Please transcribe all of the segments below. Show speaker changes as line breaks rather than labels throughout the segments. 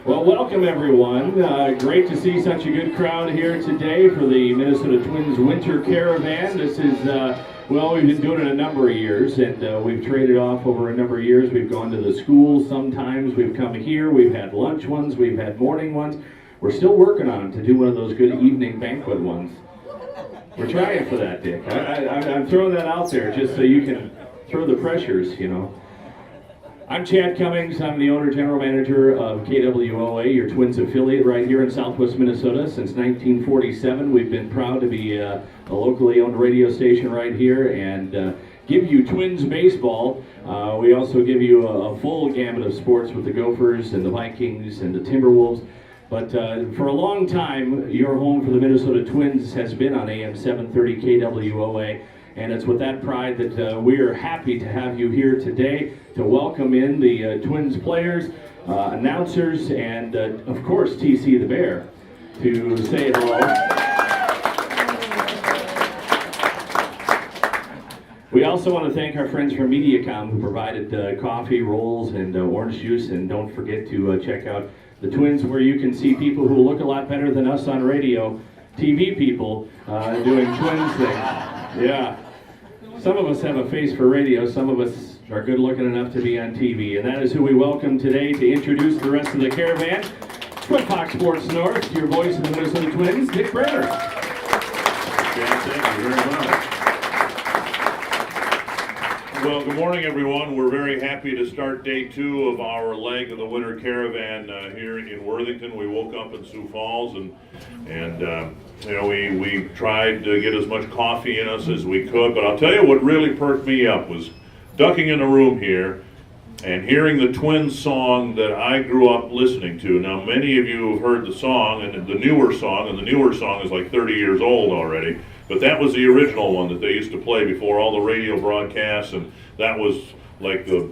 Well, welcome everyone. Great to see such a good crowd here today for the Minnesota Twins Winter Caravan. This is, well, we've been doing it a number of years, and we've traded off over a number of years. We've gone to the schools sometimes, we've come here, we've had lunch ones, we've had morning ones. We're still working on to do one of those good evening banquet ones. We're trying for that, Dick. I'm throwing that out there just so you can throw the pressures, you know. I'm Chad Cummings. I'm the owner general manager of KWOA, your Twins affiliate right here in Southwest Minnesota. Since 1947, we've been proud to be a locally owned radio station right here and give you Twins baseball. We also give you a full gamut of sports with the Gophers and the Vikings and the Timberwolves. But for a long time, your home for the Minnesota Twins has been on AM 730 KWOA. And it's with that pride that we are happy to have you here today to welcome in the Twins players, announcers, and of course TC the Bear to say hello. We also want to thank our friends from MediaCom who provided coffee, rolls, and orange juice. And don't forget to check out the Twins, where you can see people who look a lot better than us on radio, TV people doing Twins things. Yeah. Some of us have a face for radio, some of us are good looking enough to be on TV, and that is who we welcome today to introduce the rest of the caravan. From Fox Sports North, your voice of the Minnesota Twins, Dick Berner.
Thank you very much. Well, good morning, everyone. We're very happy to start day 2 of our leg of the Winter Caravan here in Worthington. We woke up in Sioux Falls, and you know, we tried to get as much coffee in us as we could. But I'll tell you what really perked me up was ducking in a room here and hearing the Twins song that I grew up listening to. Now, many of you have heard the song, and the newer song is like 30 years old already. But that was the original one that they used to play before all the radio broadcasts, and that was like the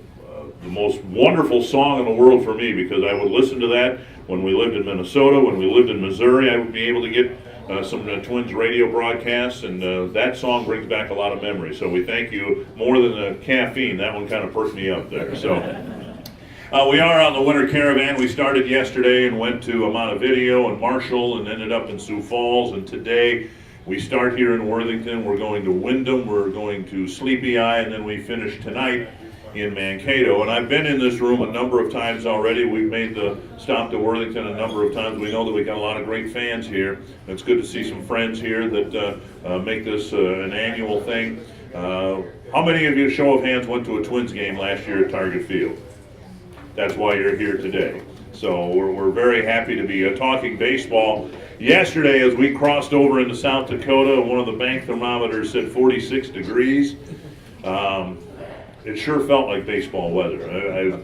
most wonderful song in the world for me, because I would listen to that when we lived in Minnesota, when we lived in Missouri. I would be able to get some Twins radio broadcasts, and that song brings back a lot of memories. So we thank you more than the caffeine. That one kind of perked me up there. So we are on the Winter Caravan. We started yesterday and went to Montevideo and Marshall and ended up in Sioux Falls, and today we start here in Worthington. We're going to Windham, we're going to Sleepy Eye, and then we finish tonight in Mankato. And I've been in this room a number of times already. We've made the stop to Worthington a number of times. We know that we've got a lot of great fans here. It's good to see some friends here that make this an annual thing. How many of you, show of hands, went to a Twins game last year at Target Field? That's why you're here today. So we're very happy to be talking baseball. Yesterday, as we crossed over into South Dakota, one of the bank thermometers said 46 degrees. It sure felt like baseball weather. I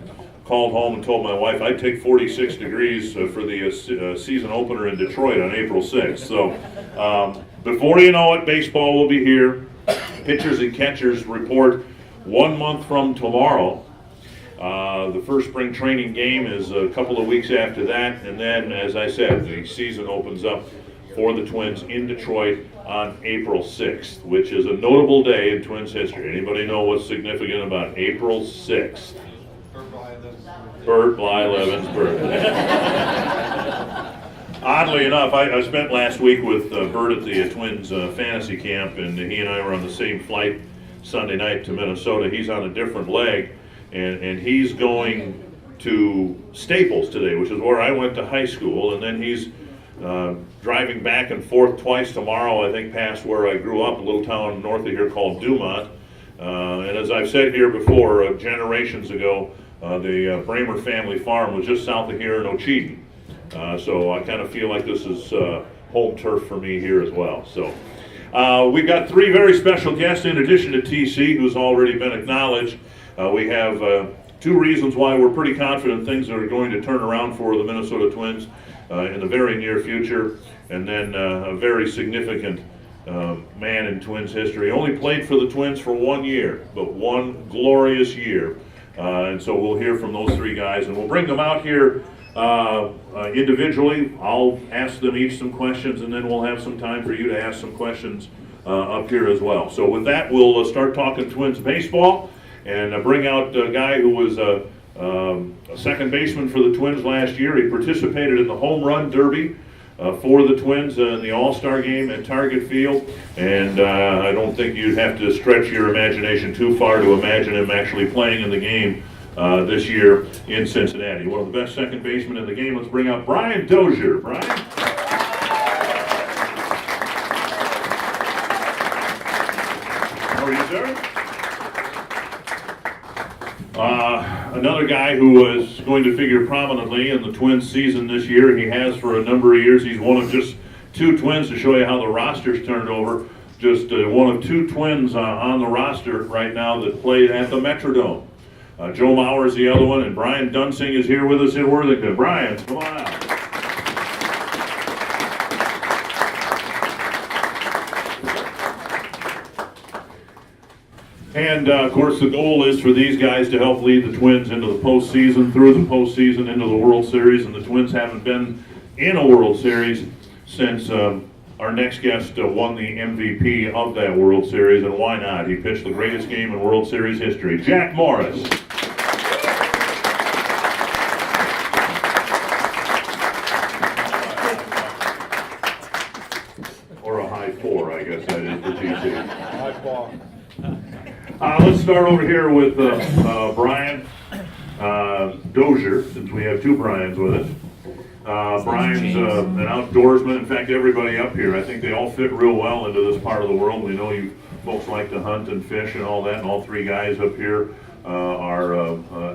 called home and told my wife I'd take 46 degrees for the season opener in Detroit on April 6th. So before you know it, baseball will be here. Pitchers and catchers report 1 month from tomorrow. The first spring training game is a couple of weeks after that, and then, as I said, the season opens up for the Twins in Detroit on April 6th, which is a notable day in Twins history. Anybody know what's significant about April 6th? Bert Blyleven's birthday. Oddly enough, I spent last week with Bert at the Twins fantasy camp, and he and I were on the same flight Sunday night to Minnesota. He's on a different leg. And he's going to Staples today, which is where I went to high school, and then he's driving back and forth twice tomorrow, I think, past where I grew up, a little town north of here called Dumont. And as I've said here before, generations ago, the Bramer family farm was just south of here in Ocheyedan. So I kind of feel like this is home turf for me here as well. So we've got 3 very special guests in addition to TC, who's already been acknowledged. We have 2 reasons why we're pretty confident things are going to turn around for the Minnesota Twins in the very near future. And then a very significant man in Twins history. Only played for the Twins for 1 year, but 1 glorious year. And so we'll hear from those 3 guys, and we'll bring them out here individually. I'll ask them each some questions, and then we'll have some time for you to ask some questions up here as well. So with that, we'll start talking Twins baseball. And bring out a guy who was a second baseman for the Twins last year. He participated in the home run derby for the Twins in the All-Star game at Target Field, and I don't think you'd have to stretch your imagination too far to imagine him actually playing in the game this year in Cincinnati. One of the best second basemen in the game. Let's bring out Brian Dozier. Brian? How are you, sir? Another guy who is going to figure prominently in the Twins season this year. He has for a number of years. He's one of just two Twins, to show you how the roster's turned over. Just one of two Twins on the roster right now that played at the Metrodome. Joe Mauer is the other one, and Brian Dunsing is here with us in Worthington. Brian, come on out. And of course, the goal is for these guys to help lead the Twins into the postseason, through the postseason, into the World Series. And the Twins haven't been in a World Series since our next guest won the MVP of that World Series. And why not? He pitched the greatest game in World Series history. Jack Morris. Or a high four, I guess that is for TC.
High ball.
Let's start over here with Brian Dozier, since we have two Brians with us. Brian's an outdoorsman. In fact, everybody up here, I think they all fit real well into this part of the world. We know you folks like to hunt and fish and all that, and all three guys up here are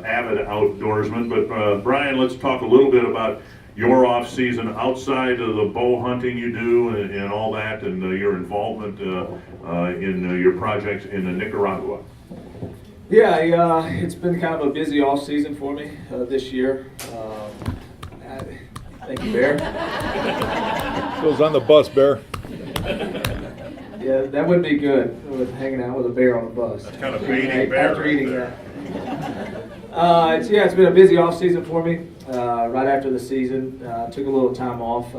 avid outdoorsmen. But Brian, let's talk a little bit about your off season outside of the bow hunting you do and all that, and your involvement in your projects in Nicaragua.
Yeah, it's been kind of a busy off season for me this year. Thank you, Bear.
Goes on the bus, Bear.
Yeah, that would be good, with hanging out with a bear on a bus.
That's kind of baiting Bear
After
right
eating
there.
that. It's been a busy off season for me. Right after the season, took a little time off.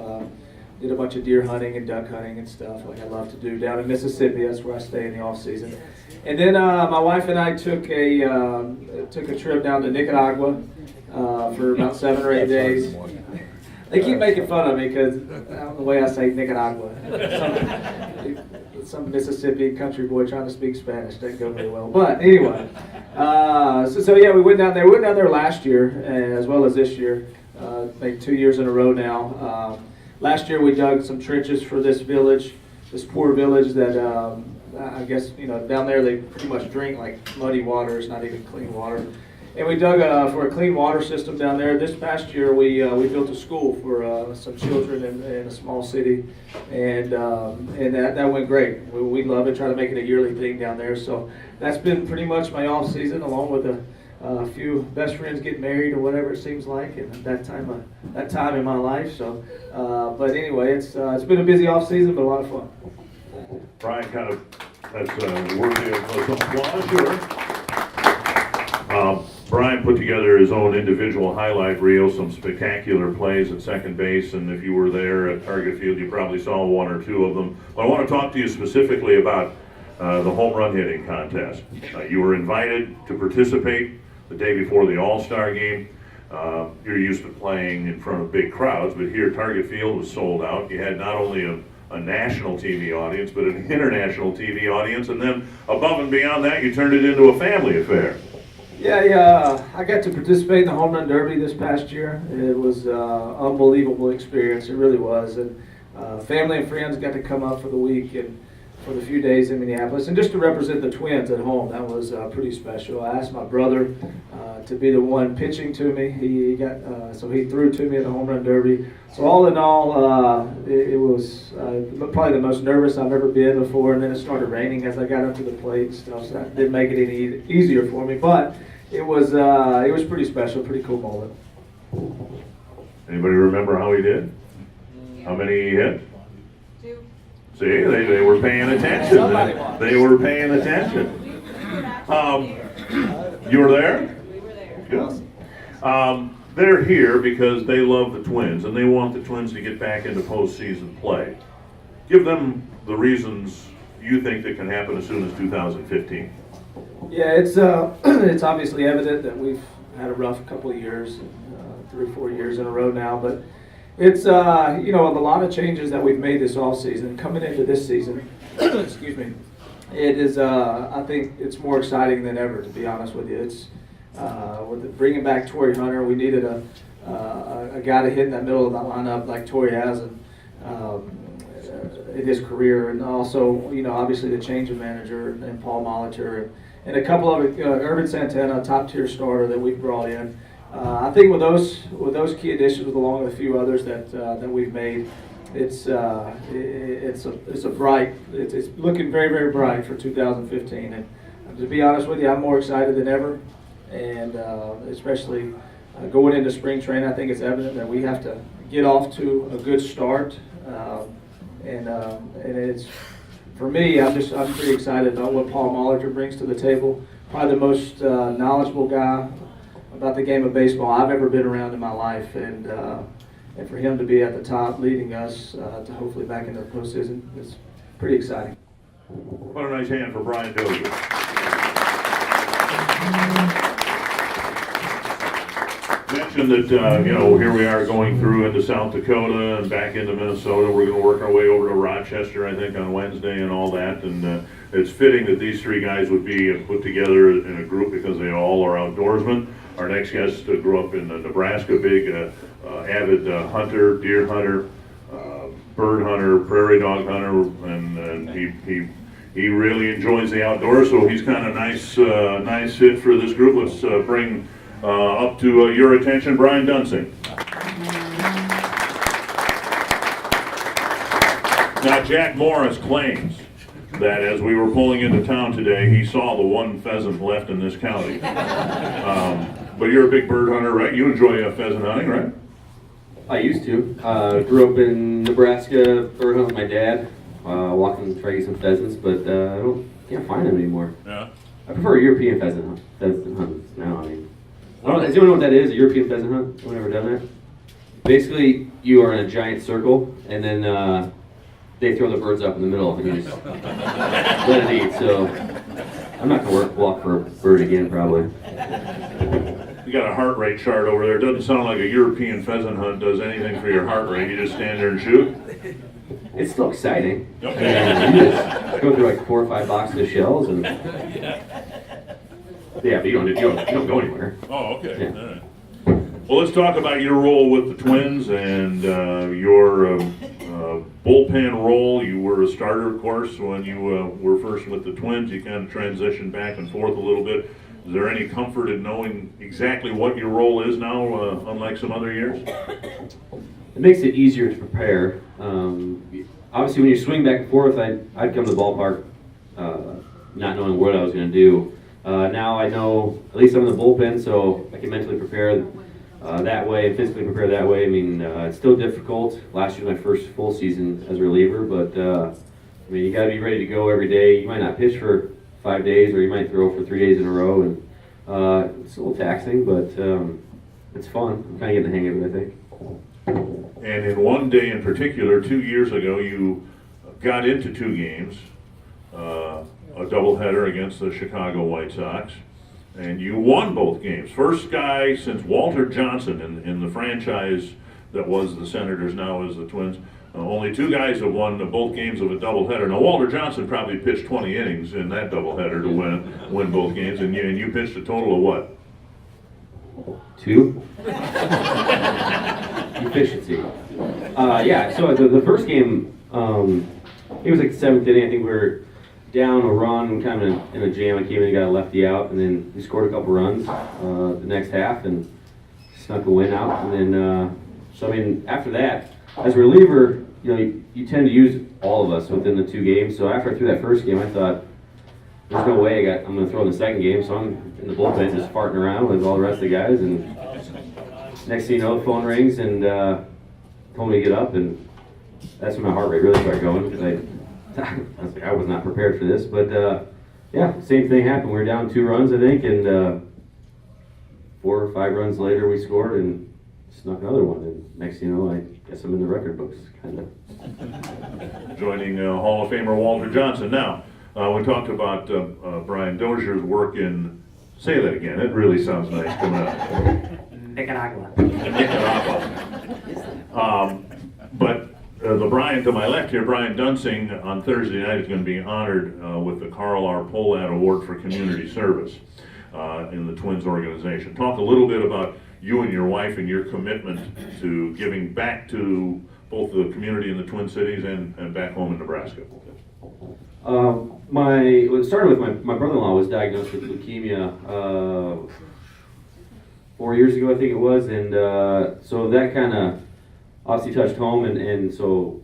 Did a bunch of deer hunting and duck hunting and stuff like I love to do down in Mississippi. That's where I stay in the off season. And then my wife and I took a trip down to Nicaragua for about 7 or 8 days. They keep making fun of me because the way I say Nicaragua. Some Mississippi country boy trying to speak Spanish doesn't go very well. But anyway, so yeah, we went down there. We went down there last year as well as this year. Maybe 2 years in a row now. Last year we dug some trenches for this village, this poor village that I guess down there they pretty much drink like muddy water. It's not even clean water. And we dug for a clean water system down there. This past year, we built a school for some children in a small city, and that went great. We love it. Try to make it a yearly thing down there. So that's been pretty much my off season, along with a few best friends getting married or whatever it seems like, and that time in my life. So, but anyway, it's been a busy off season, but a lot of fun.
Brian, that's worthy of some applause, sure. Brian put together his own individual highlight reel, some spectacular plays at second base, and if you were there at Target Field, you probably saw one or two of them. But I want to talk to you specifically about the home run hitting contest. You were invited to participate the day before the All-Star game. You're used to playing in front of big crowds, but here Target Field was sold out. You had not only a national TV audience, but an international TV audience, and then above and beyond that, you turned it into a family affair.
Yeah, I got to participate in the Home Run Derby this past year. It was an unbelievable experience. It really was. And family and friends got to come up for the week and for the few days in Minneapolis. And just to represent the Twins at home, that was pretty special. I asked my brother to be the one pitching to me. So he threw to me at the Home Run Derby. So all in all, it was probably the most nervous I've ever been before. And then it started raining as I got up to the plate and stuff, so that didn't make it any easier for me. But it was pretty special, pretty cool moment.
Anybody remember how he did? How many he hit?
2.
See, they were paying attention. They were paying attention. You were there?
We were there.
Good. They're here because they love the Twins and they want the Twins to get back into postseason play. Give them the reasons you think that can happen as soon as 2015.
Yeah, it's obviously evident that we've had a rough couple of years, 3 or 4 years in a row now. But it's you know, a lot of changes that we've made this off season coming into this season. Excuse me. It is I think it's more exciting than ever, to be honest with you. It's with bringing back Torrey Hunter, we needed a guy to hit in that middle of that lineup like Torrey has in his career, and also, you know, obviously the change of manager and Paul Molitor and a couple of Urban Santana, top tier starter that we've brought in. I think with those key additions, along with a few others that we've made, it's looking very, very bright for 2015. And to be honest with you, I'm more excited than ever, and especially going into spring training. I think it's evident that we have to get off to a good start, and it's, for me, I'm pretty excited about what Paul Molitor brings to the table. Probably the most knowledgeable guy about the game of baseball I've ever been around in my life, and for him to be at the top, leading us to hopefully back into the postseason, is pretty exciting.
What a nice hand for Brian Dozier. Mentioned that, you know, here we are going through into South Dakota and back into Minnesota. We're going to work our way over to Rochester, I think, on Wednesday and all that. And it's fitting that these three guys would be put together in a group because they all are outdoorsmen. Our next guest grew up in Nebraska, big avid hunter, deer hunter, bird hunter, prairie dog hunter, and he really enjoys the outdoors. So he's kind of nice fit for this group. Let's bring up to your attention, Brian Dunsing. Now, Jack Morris claims that as we were pulling into town today, he saw the one pheasant left in this county. But you're a big bird hunter, right? You enjoy pheasant hunting, right?
I used to. Grew up in Nebraska, bird hunting with my dad, walking to try to get some pheasants, but can't find them anymore.
Yeah.
I prefer European pheasant hunts now. I mean, does anyone know what that is? A European pheasant hunt? Anyone ever done that? Basically, you are in a giant circle, and then they throw the birds up in the middle, and you just let it eat. So I'm not gonna walk for a bird again, probably.
You got a heart rate chart over there. It doesn't sound like a European pheasant hunt does anything for your heart rate. You just stand there and shoot.
It's still exciting.
Okay.
And you just go through like 4 or 5 boxes of shells, and yeah, but you don't go anywhere.
Oh, okay.
Yeah.
All right. Well, let's talk about your role with the Twins and your bullpen role. You were a starter, of course, when you were first with the Twins. You kind of transitioned back and forth a little bit. Is there any comfort in knowing exactly what your role is now, unlike some other years?
It makes it easier to prepare. Obviously, when you swing back and forth, I'd come to the ballpark not knowing what I was going to do. Now I know at least I'm in the bullpen, so I can mentally prepare that way and physically prepare that way. I mean, it's still difficult. Last year was my first full season as a reliever, but I mean, you got to be ready to go every day. You might not pitch for 5 days, or you might throw for 3 days in a row, and it's a little taxing, but it's fun. I'm kind of getting the hang of it, I think.
And in one day in particular, 2 years ago, you got into 2 games, a doubleheader against the Chicago White Sox, and you won both games. First guy since Walter Johnson in the franchise that was the Senators, now is the Twins. Only 2 guys have won both games of a doubleheader. Now, Walter Johnson probably pitched 20 innings in that doubleheader to win both games, and you pitched a total of what?
2? Efficiency. Yeah, so the first game, it was like the 7th inning. I think we were down a run, kind of in a jam. I came in and got a lefty out, and then we scored a couple runs the next half and snuck a win out. And then, so I mean, after that, as a reliever, you know, you tend to use all of us within the 2 games. So after I threw that first game, I thought, there's no way I'm going to throw in the second game. So I'm in the bullpen just farting around with all the rest of the guys. And next thing you know, the phone rings and told me to get up. And that's when my heart rate really started going, because I was like, I was not prepared for this. But yeah, same thing happened. We were down 2 runs, I think. And 4 or 5 runs later, we scored and snuck another one. And next thing you know, I guess I'm in the record books, kind of.
Joining Hall of Famer Walter Johnson. Now, we talked about Brian Dozier's work in Say that again. It really sounds nice coming out.
Nicaragua.
Nicaragua. But the Brian to my left here, Brian Dunsing, on Thursday night is going to be honored with the Carl R. Polat Award for Community Service in the Twins organization. Talk a little bit about you and your wife and your commitment to giving back to both the community in the Twin Cities and back home in Nebraska.
It started with my brother-in-law was diagnosed with leukemia 4 years ago, I think it was, and so that kind of obviously touched home, and so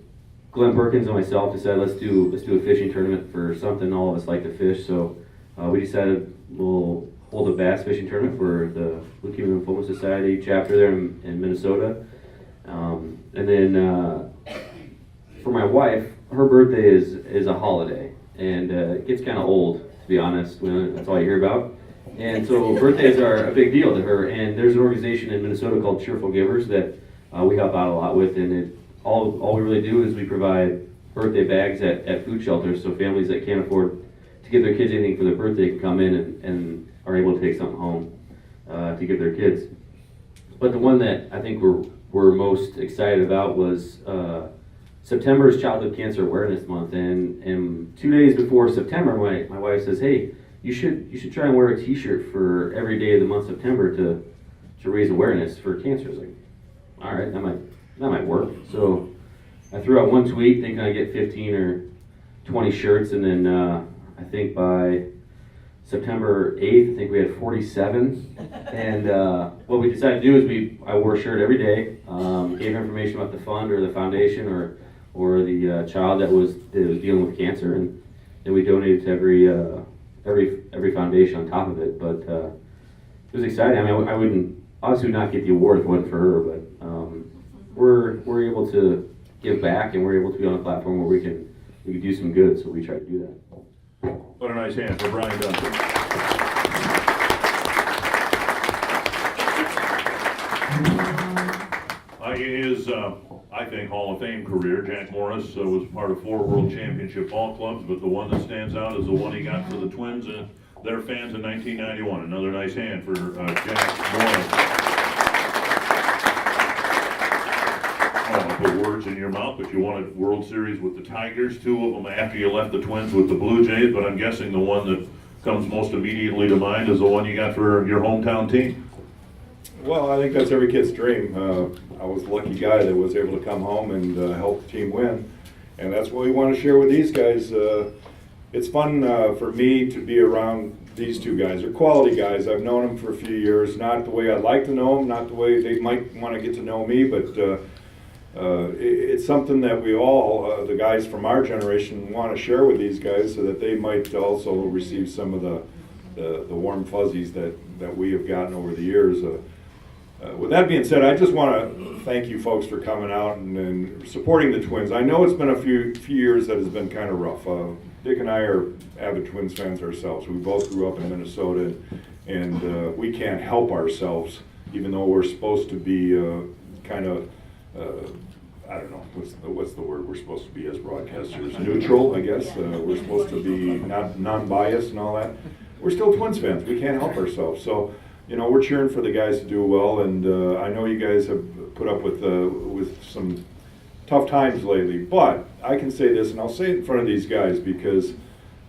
Glenn Perkins and myself decided let's do a fishing tournament for something all of us like to fish. So we decided we'll hold a bass fishing tournament for the Leukemia Lymphoma Society chapter there in Minnesota, and then for my wife, her birthday is a holiday, and it gets kind of old, to be honest, when that's all you hear about. And so birthdays are a big deal to her, and there's an organization in Minnesota called Cheerful Givers that we help out a lot with, and all we really do is we provide birthday bags at food shelters, so families that can't afford to give their kids anything for their birthday can come in and are able to take something home to give their kids. But the one that I think we're most excited about was September is Childhood Cancer Awareness Month, and 2 days before September, my wife says, "Hey, you should try and wear a T-shirt for every day of the month September to raise awareness for cancer." I was like, all right, that might work. So I threw out one tweet thinking I'd get 15 or 20 shirts, and then I think by September 8th, I think we had 47. And what we decided to do is I wore a shirt every day, gave information about the fund or the foundation or the child that was dealing with cancer, and then we donated to every foundation on top of it. But it was exciting. I mean, I wouldn't obviously not get the award if it wasn't for her, but we're able to give back, and we're able to be on a platform where we can do some good. So we try to do that.
What a nice hand for Brian Dunsing. His, I think, Hall of Fame career, Jack Morris was part of 4 World Championship ball clubs, but the one that stands out is the one he got for the Twins and their fans in 1991. Another nice hand for Jack Morris. I don't want to put words in your mouth, but you won a World Series with the Tigers, 2 of them after you left the Twins with the Blue Jays, but I'm guessing the one that comes most immediately to mind is the one you got for your hometown team.
Well, I think that's every kid's dream. I was the lucky guy that was able to come home and help the team win, and that's what we want to share with these guys. It's fun for me to be around these 2 guys. They're quality guys. I've known them for a few years, not the way I'd like to know them, not the way they might want to get to know me, but it's something that we all, the guys from our generation, want to share with these guys so that they might also receive some of the warm fuzzies that we have gotten over the years. With that being said, I just want to thank you folks for coming out and supporting the Twins. I know it's been a few years that has been kind of rough. Dick and I are avid Twins fans ourselves. We both grew up in Minnesota, and we can't help ourselves, even though we're supposed to be kind of, I don't know, what's the word we're supposed to be as broadcasters? Neutral, I guess. We're supposed to be not non-biased and all that. We're still Twins fans. We can't help ourselves. So, you know, we're cheering for the guys to do well, and I know you guys have put up with some tough times lately, but I can say this, and I'll say it in front of these guys because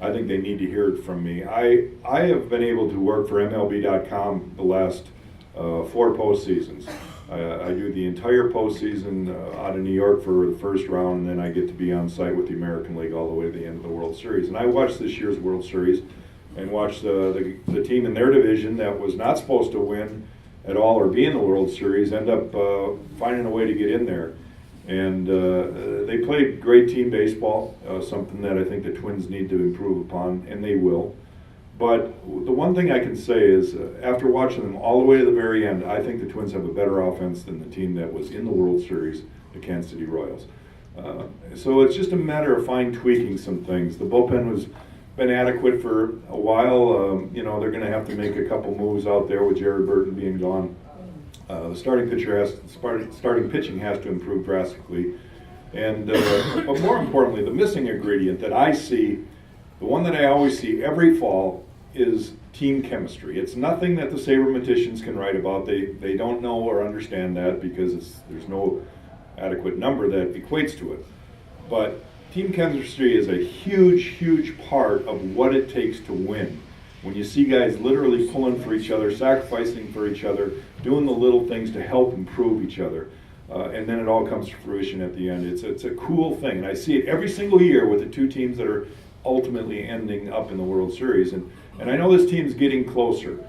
I think they need to hear it from me. I have been able to work for MLB.com the last 4 postseasons. I do the entire postseason out of New York for the first round, and then I get to be on site with the American League all the way to the end of the World Series. And I watched this year's World Series and watched the team in their division that was not supposed to win at all or be in the World Series end up finding a way to get in there. And they played great team baseball, something that I think the Twins need to improve upon, and they will. But the one thing I can say is, after watching them all the way to the very end, I think the Twins have a better offense than the team that was in the World Series, the Kansas City Royals. So it's just a matter of fine tweaking some things. The bullpen has been adequate for a while. You know, they're going to have to make a couple moves out there with Jared Burton being gone. The starting pitching has to improve drastically. And but more importantly, the missing ingredient that I see, the one that I always see every fall is team chemistry. It's nothing that the sabermeticians can write about. They don't know or understand that because there's no adequate number that equates to it. But team chemistry is a huge, huge part of what it takes to win. When you see guys literally pulling for each other, sacrificing for each other, doing the little things to help improve each other, and then it all comes to fruition at the end. It's a cool thing, and I see it every single year with the two teams that are ultimately ending up in the World Series. And I know this team's getting closer.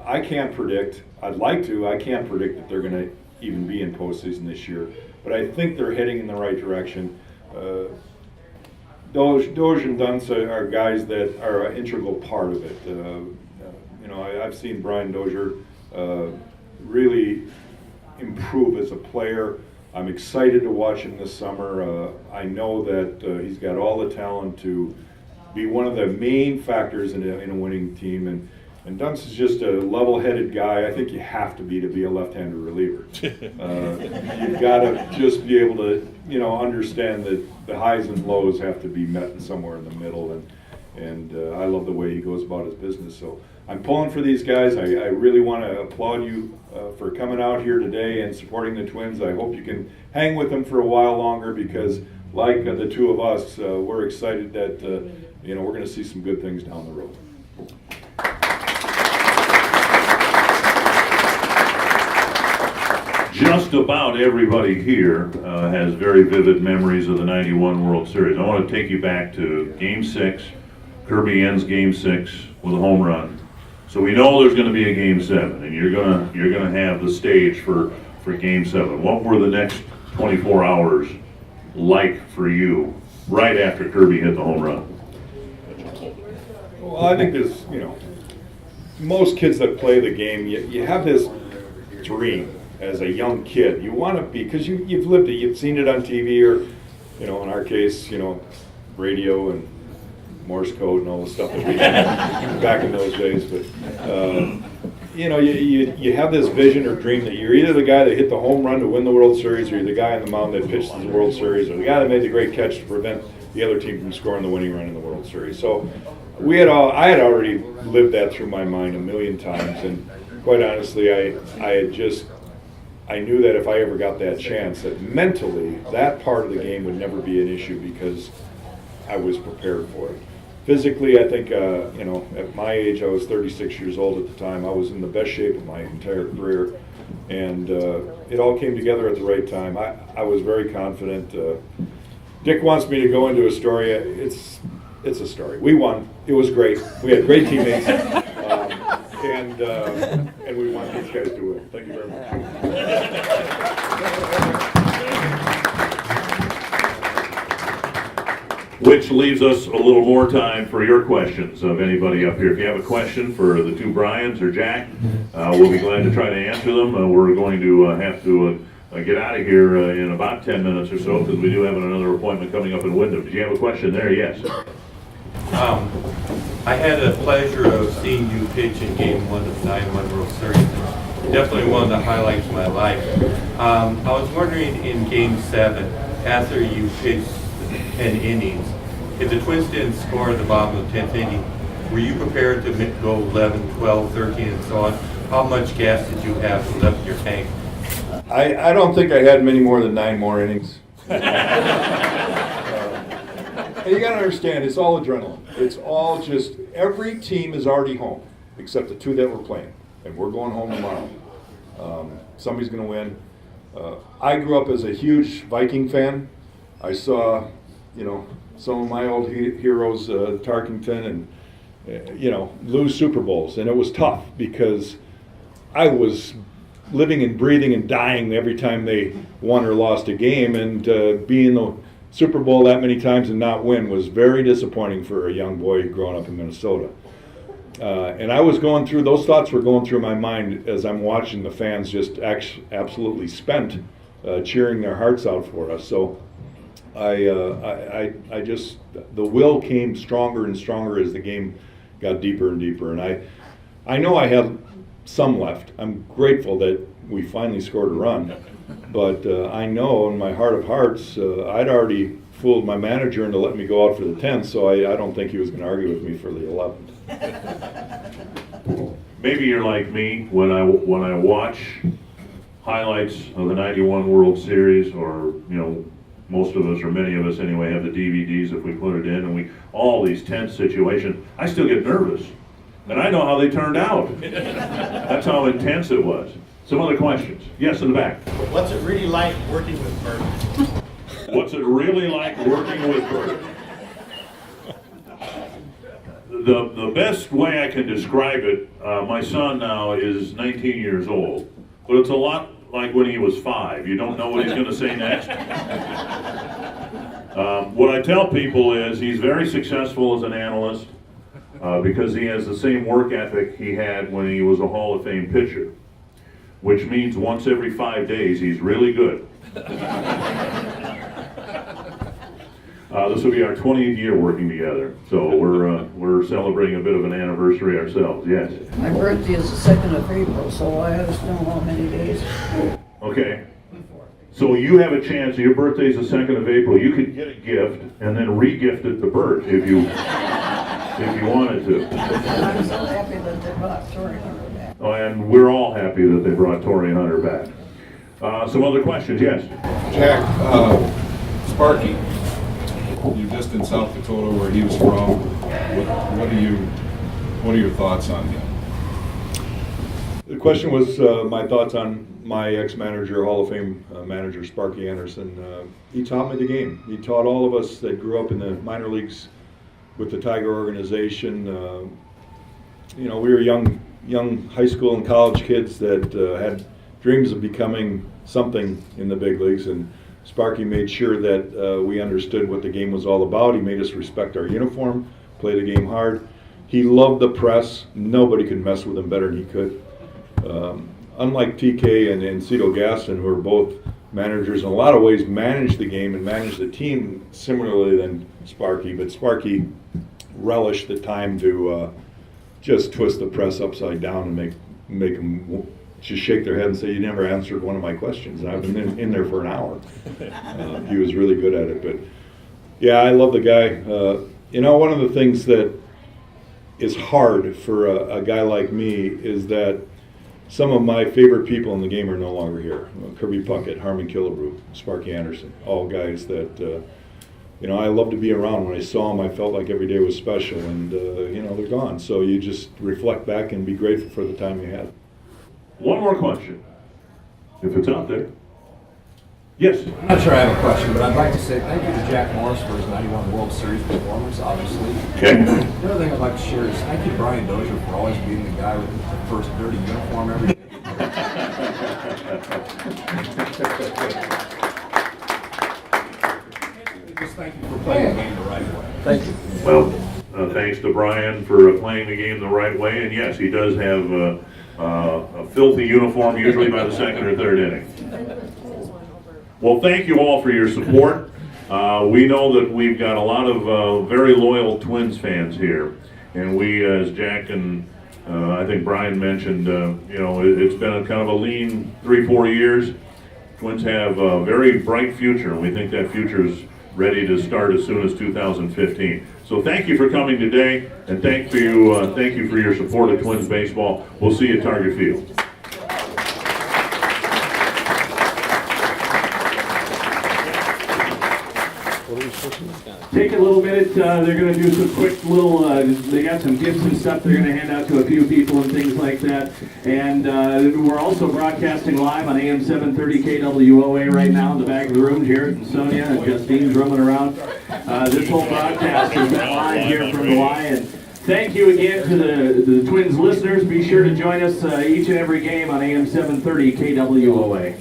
I can't predict. I'd like to. I can't predict that they're going to even be in postseason this year, but I think they're heading in the right direction. Doge and Dunce are guys that are an integral part of it. I've seen Brian Dozier really improve as a player. I'm excited to watch him this summer. I know that he's got all the talent to be one of the main factors in a winning team. And Dunce is just a level-headed guy. I think you have to be a left-handed reliever. You've got to just be able to, understand that the highs and lows have to be met somewhere in the middle. And I love the way he goes about his business. So I'm pulling for these guys. I really want to applaud you for coming out here today and supporting the Twins. I hope you can hang with them for a while longer because, like the two of us, we're excited that we're going to see some good things down the road.
Just about everybody here has very vivid memories of the '91 World Series. I want to take you back to Game 6. Kirby ends Game 6 with a home run. So we know there's going to be a Game 7, and you're gonna have the stage for Game 7. What were the next 24 hours like for you right after Kirby hit the home run?
Well, I think there's, most kids that play the game, you have this dream as a young kid. You want to be, because you've lived it, you've seen it on TV or, in our case, radio and Morse code and all the stuff that we had back in those days. But, you have this vision or dream that you're either the guy that hit the home run to win the World Series, or you're the guy on the mound that pitched the World Series, or the guy that made the great catch to prevent the other team from scoring the winning run in the World Series. So I had already lived that through my mind a million times, and quite honestly, I knew that if I ever got that chance, that mentally that part of the game would never be an issue because I was prepared for it. Physically, I think, at my age, I was 36 years old at the time. I was in the best shape of my entire career, and it all came together at the right time. I was very confident. Dick wants me to go into a story. It's a story. We won. It was great. We had great teammates, and we want these guys to win. Thank you very much.
Which leaves us a little more time for your questions of anybody up here. If you have a question for the two Brians or Jack, we'll be glad to try to answer them. We're going to have to get out of here in about 10 minutes or so because we do have another appointment coming up in Wyndham. Did you have a question there? Yes.
I had the pleasure of seeing you pitch in Game 1 of the '91 World Series. Definitely one of the highlights of my life. I was wondering in Game 7, after you pitched 10 innings, if the Twins didn't score at the bottom of the 10th inning, were you prepared to go 11, 12, 13, and so on? How much gas did you have left in your tank?
I don't think I had many more than 9 more innings. And you got to understand, it's all adrenaline. It's all just, every team is already home, except the two that we're playing. And we're going home tomorrow. Somebody's going to win. I grew up as a huge Viking fan. I saw, some of my old heroes, Tarkington, and, lose Super Bowls. And it was tough because I was living and breathing and dying every time they won or lost a game. And being in the Super Bowl that many times and not win was very disappointing for a young boy growing up in Minnesota. And I was going through, those thoughts were going through my mind as I'm watching the fans just absolutely spent cheering their hearts out for us. So I just, the will came stronger and stronger as the game got deeper and deeper. And I know I have some left. I'm grateful that we finally scored a run. But I know in my heart of hearts, I'd already fooled my manager into letting me go out for the 10th, so I don't think he was going to argue with me for the 11th.
Maybe you're like me when I watch highlights of the '91 World Series, or most of us, or many of us anyway, have the DVDs if we put it in, and all these tense situations. I still get nervous, and I know how they turned out. That's how intense it was. Some other questions? Yes, in the back.
What's it really like working with Bert?
What's it really like working with Bert? The best way I can describe it, my son now is 19 years old, but it's a lot like when he was 5. You don't know what he's going to say next. What I tell people is he's very successful as an analyst because he has the same work ethic he had when he was a Hall of Fame pitcher, which means once every 5 days he's really good. This will be our 20th year working together, so we're celebrating a bit of an anniversary ourselves. Yes.
My birthday is the 2nd of April, so I just don't know how many days.
Okay. So you have a chance. Your birthday is the 2nd of April. You could get a gift and then re-gift it to Bert if you wanted to.
I'm so happy that they brought Tori Hunter back.
Oh, and we're all happy that they brought Tori Hunter back. Some other questions? Yes.
Jack, Sparky, you're just in South Dakota where he was from. What are your thoughts on him?
The question was my thoughts on my ex-manager, Hall of Fame manager, Sparky Anderson. He taught me the game. He taught all of us that grew up in the minor leagues with the Tiger organization. We were young high school and college kids that had dreams of becoming something in the big leagues, and Sparky made sure that we understood what the game was all about. He made us respect our uniform, play the game hard. He loved the press. Nobody could mess with him better than he could. Unlike TK and Cito Gaston, who are both managers, in a lot of ways managed the game and managed the team similarly than Sparky, but Sparky relished the time to just twist the press upside down and make them just shake their head and say, "You never answered one of my questions." And I've been in there for an hour. He was really good at it. But yeah, I love the guy. One of the things that is hard for a guy like me is that some of my favorite people in the game are no longer here. Kirby Puckett, Harmon Killebrew, Sparky Anderson, all guys that I love to be around. When I saw them, I felt like every day was special, and they're gone. So you just reflect back and be grateful for the time you had.
One more question, if it's out there. Yes.
I'm not sure I have a question, but I'd like to say thank you to Jack Morris for his '91 World Series performance, obviously.
Okay.
The other thing I'd like to share is thank you, Brian Dozier, for always being the guy with the first dirty uniform every day. Just thank you for playing the game the right way.
Thank you.
Well, thanks to Brian for playing the game the right way, and yes, he does have a filthy uniform usually by the 2nd or 3rd inning. Well, thank you all for your support. We know that we've got a lot of very loyal Twins fans here, and we, as Jack and I think Brian mentioned, it's been a kind of a lean 3-4 years. Twins have a very bright future, and we think that future is ready to start as soon as 2015. So thank you for coming today, and thank you for your support of Twins baseball. We'll see you at Target Field.
Take a little minute, they're going to do some quick little, they got some gifts and stuff they're going to hand out to a few people and things like that. And we're also broadcasting live on AM 730 KWOA right now in the back of the room. Jared and Sonia and Justine's roaming around. This whole broadcast is live here from the Y. And thank you again to the Twins listeners. Be sure to join us each and every game on AM 730 KWOA.